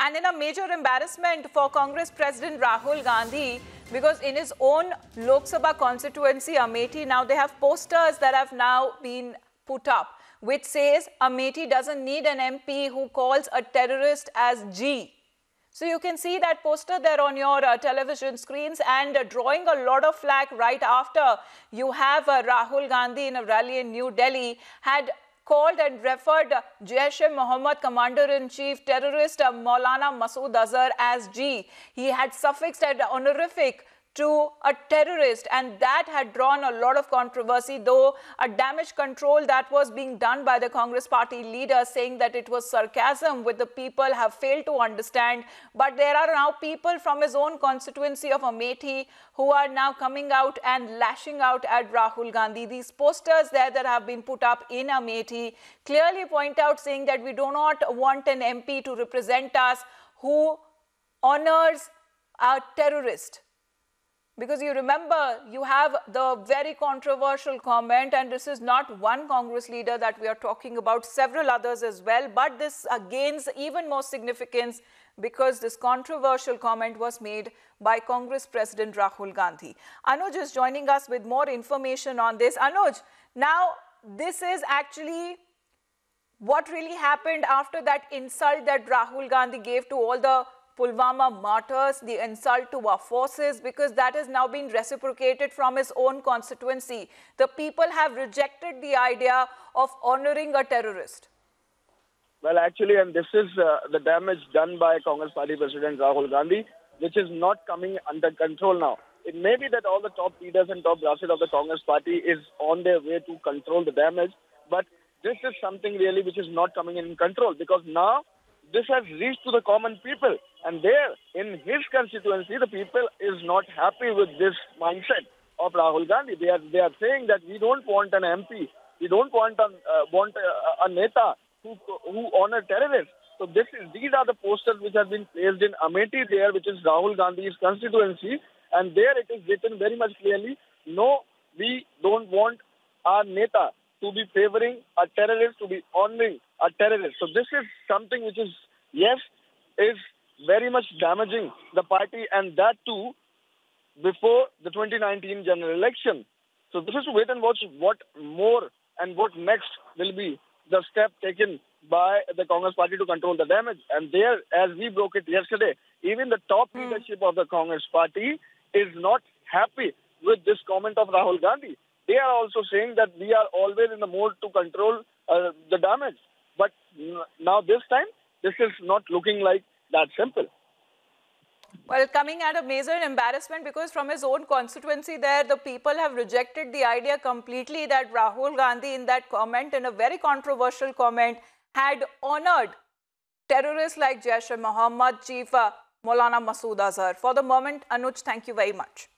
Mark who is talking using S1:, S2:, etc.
S1: And in a major embarrassment for Congress President Rahul Gandhi, because in his own Lok Sabha constituency, Amethi, now they have posters that have now been put up, which says Amethi doesn't need an MP who calls a terrorist as G. So you can see that poster there on your television screens, and drawing a lot of flack right after you have Rahul Gandhi in a rally in New Delhi had called and referred Jaish-e-Mohammed Commander-in-Chief terrorist Maulana Masood Azhar as G. He had suffixed an honorific to a terrorist, and that had drawn a lot of controversy, though a damage control that was being done by the Congress party leader, saying that it was sarcasm which the people have failed to understand. But there are now people from his own constituency of Amethi who are now coming out and lashing out at Rahul Gandhi. These posters there that have been put up in Amethi clearly point out, saying that we do not want an MP to represent us who honors a terrorist. Because you remember, you have the very controversial comment, and this is not one Congress leader that we are talking about, several others as well. But this gains even more significance because this controversial comment was made by Congress President Rahul Gandhi. Anuj is joining us with more information on this. Anuj, now this is actually what really happened after that insult that Rahul Gandhi gave to all the Pulwama martyrs, the insult to our forces, because that has now been reciprocated from his own constituency. The people have rejected the idea of honoring a terrorist.
S2: Well, actually, and this is the damage done by Congress Party President Rahul Gandhi, which is not coming under control now. It may be that all the top leaders and top bosses of the Congress Party is on their way to control the damage, but this is something really which is not coming in control, because now this has reached to the common people, and there in his constituency the people is not happy with this mindset of Rahul Gandhi. They are saying that we don't want an MP, we don't want a neta who honor terrorists. So these are the posters which have been placed in Amethi there, which is Rahul Gandhi's constituency, and there it is written very much clearly, no, we don't want our neta to be favoring a terrorist, to be honoring a terrorist. So this is something which is, yes, is very much damaging the party, and that too before the 2019 general election. So this is to wait and watch what more and what next will be the step taken by the Congress party to control the damage. And there, as we broke it yesterday, even the top leadership of the Congress party is not happy with this comment of Rahul Gandhi. They are also saying that we are always in the mode to control the damage. But now this time, this is not looking like that simple.
S1: Well, coming at a major embarrassment, because from his own constituency there, the people have rejected the idea completely that Rahul Gandhi in that comment, in a very controversial comment, had honored terrorists like Jaish-e-Mohammed Chief Maulana Masood Azhar. For the moment, Anuj, thank you very much.